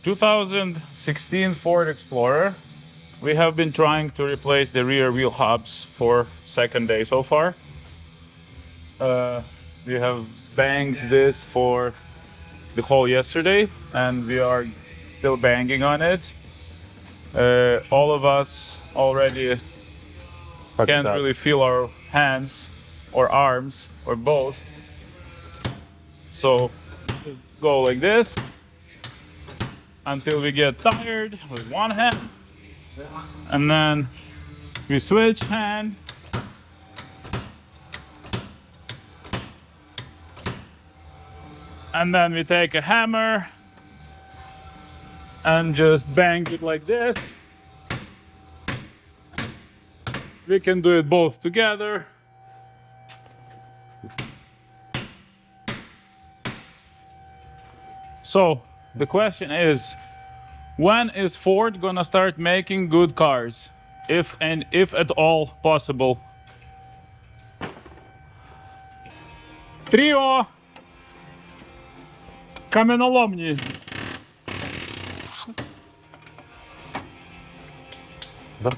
2016 Ford Explorer. We have been trying to replace the rear wheel hubs for second day so far. We have banged this for the whole yesterday, and we are still banging on it. All of us already can't really feel our hands or arms or both. So go like this until we get tired with one hand, and then we switch hand, and then we take a hammer and just bang it like this. We can do it both together. So the question is, when is Ford gonna start making good cars? If at all possible. Тріо каменоломні. Да.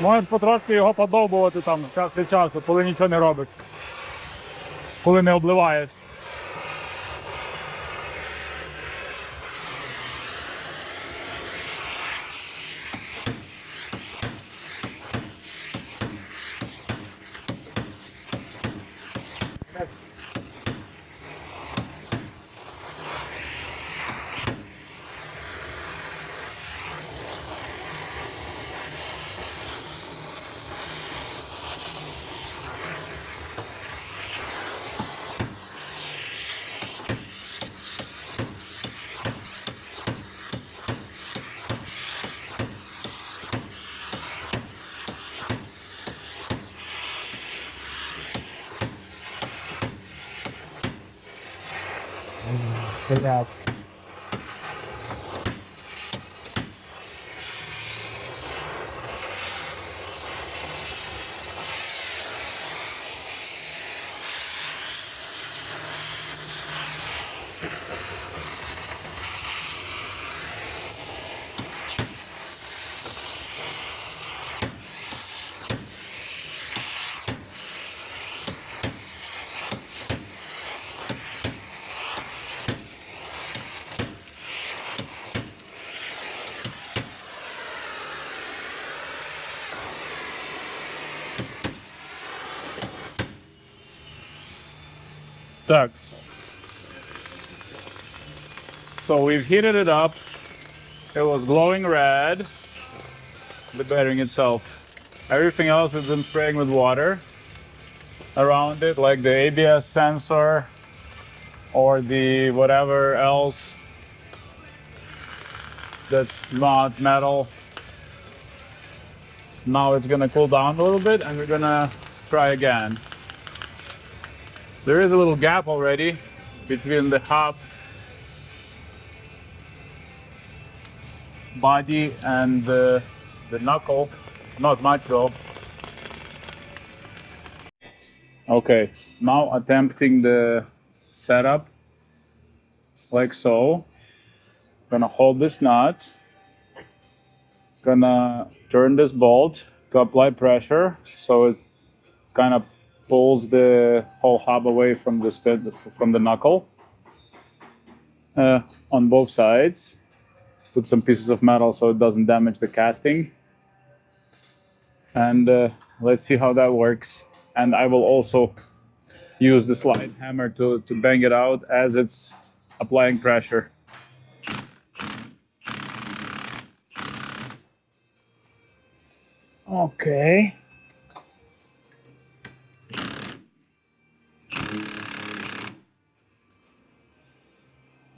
Можеш потрошки його подовбувати там час від часу, коли нічого не робиш, коли не обливаєш. Ребят. Так. So we've heated it up. It was glowing red, the bearing itself. Everything else we've been spraying with water around it, like the ABS sensor or the whatever else that's not metal. Now it's gonna cool down a little bit and we're gonna try again. There is a little gap already between the hub body and the knuckle. Not much though. Okay, now attempting the setup like so. Gonna hold this nut. Gonna turn this bolt to apply pressure so it kind of pulls the whole hub away from the from the knuckle on both sides. Put some pieces of metal so it doesn't damage the casting. And let's see how that works. And I will also use the slide hammer to bang it out as it's applying pressure. Okay.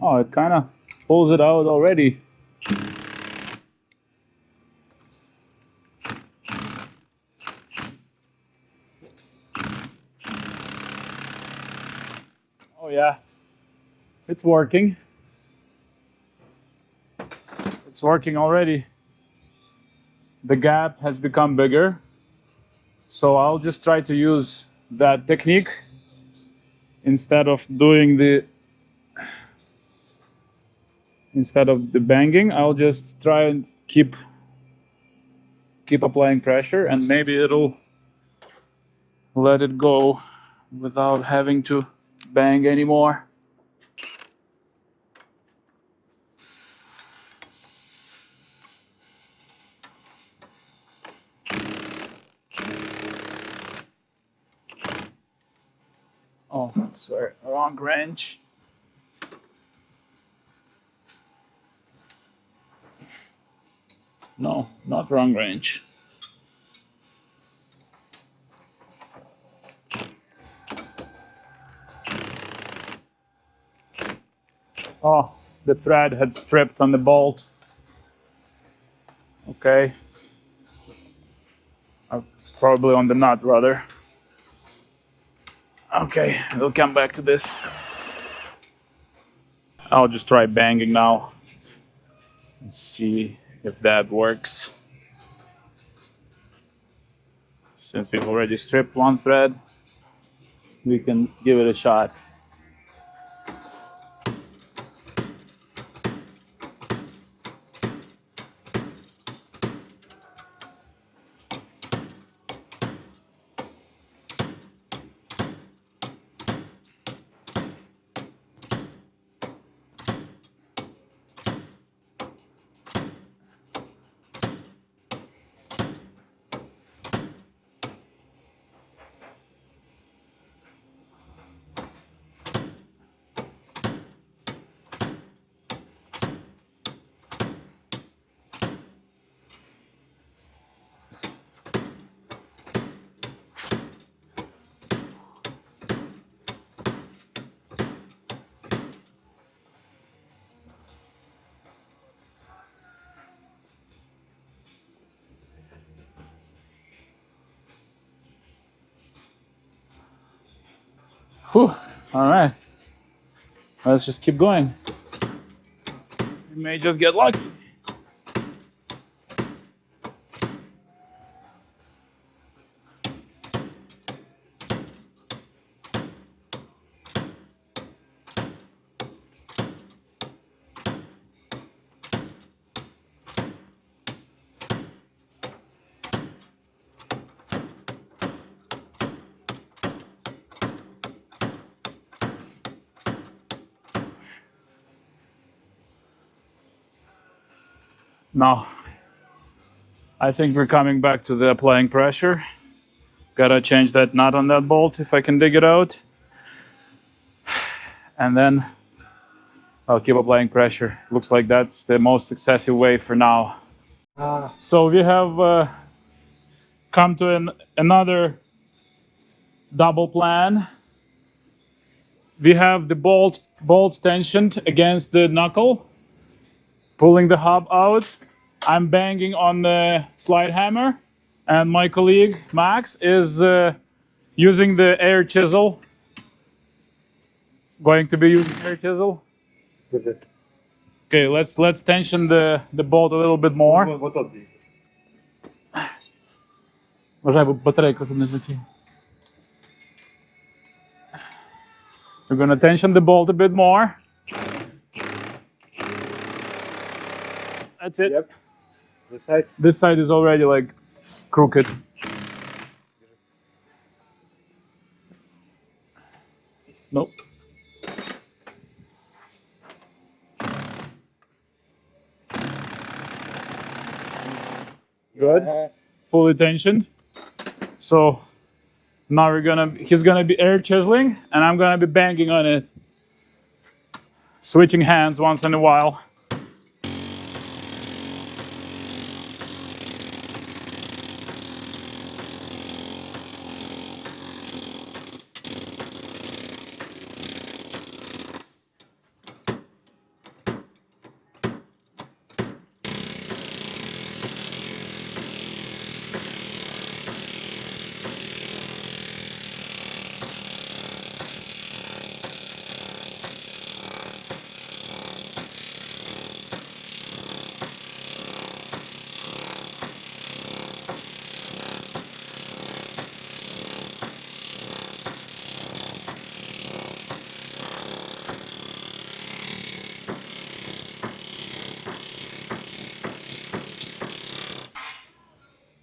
Oh, it kind of pulls it out already. Oh yeah, it's working. It's working already. The gap has become bigger. So I'll just try to use that technique instead of doing the banging. I'll just try and keep applying pressure and maybe it'll let it go without having to bang anymore. Oh, sorry, wrong wrench. No, not wrong wrench. Oh, the thread had stripped on the bolt. Okay. Probably on the nut, rather. Okay, we'll come back to this. I'll just try banging now. Let's see if that works. Since we've already stripped one thread, we can give it a shot. Whew. All right. Let's just keep going. We may just get lucky. Now, I think we're coming back to the applying pressure. Gotta change that nut on that bolt if I can dig it out. and then I'll keep applying pressure. Looks like that's the most excessive way for now. So we have come to another double plan. We have the bolts tensioned against the knuckle, pulling the hub out. I'm banging on the slide hammer, and my colleague Max is using the air chisel. Going to be using air chisel. Okay, let's tension the bolt a little bit more. Вважай, бо батарейка тут не злетіла. We're gonna tension the bolt a bit more. That's it. Yep. This side. This side is already like crooked. Nope. Good. Fully tensioned. So now he's gonna be air chiseling and I'm gonna be banging on it. Switching hands once in a while.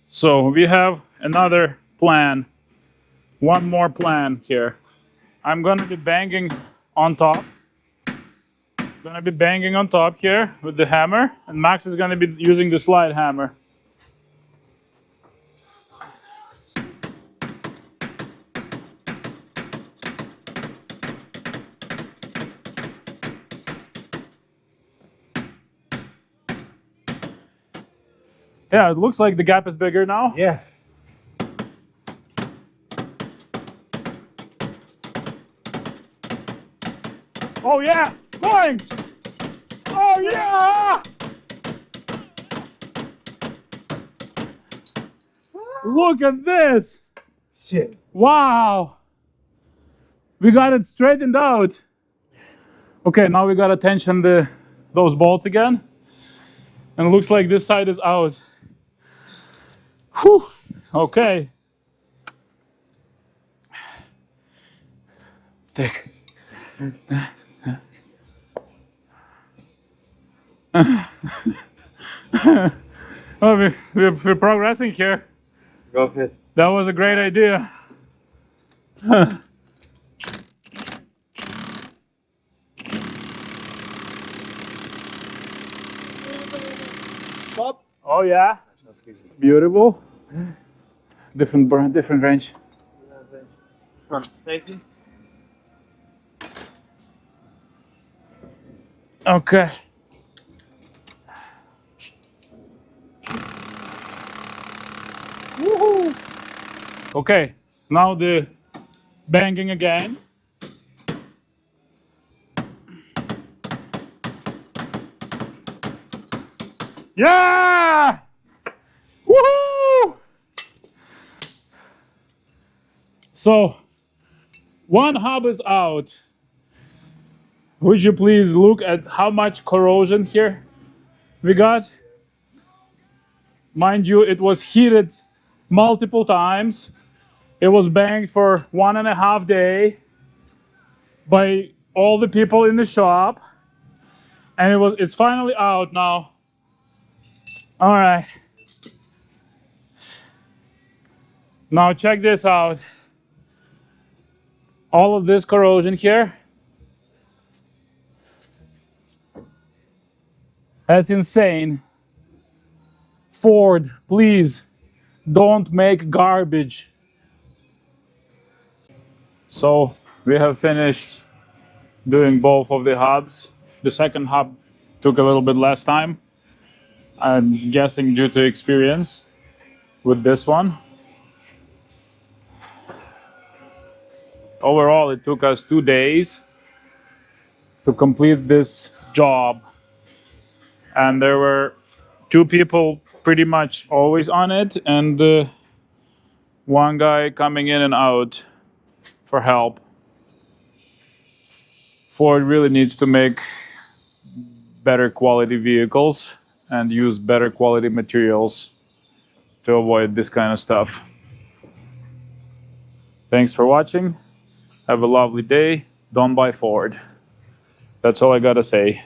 So we have another plan, one more plan here. I'm gonna be banging on top. Gonna be banging on top here with the hammer, and Max is gonna be using the slide hammer. Yeah, it looks like the gap is bigger now. Yeah. Oh yeah, going! Oh yeah! Look at this! Shit. Wow! We got it straightened out. Okay, now we gotta tension those bolts again. And it looks like this side is out. Whew. Okay. Thick. Oh, we're progressing here. Go ahead. That was a great idea. Stop. Oh yeah, beautiful. Different range. Thank you. Okay. Woohoo! Okay, now the banging again. Yeah! Woohoo! So, one hub is out. Would you please look at how much corrosion here we got? Mind you, it was heated multiple times. It was banged for 1.5 days by all the people in the shop. And it's finally out now. All right. Now check this out. All of this corrosion here. That's insane. Ford, please don't make garbage. So we have finished doing both of the hubs. The second hub took a little bit less time. I'm guessing due to experience with this one. Overall, it took us 2 days to complete this job. And there were 2 people pretty much always on it, and one guy coming in and out for help. Ford really needs to make better quality vehicles and use better quality materials to avoid this kind of stuff. Thanks for watching. Have a lovely day. Don't buy Ford. That's all I gotta say.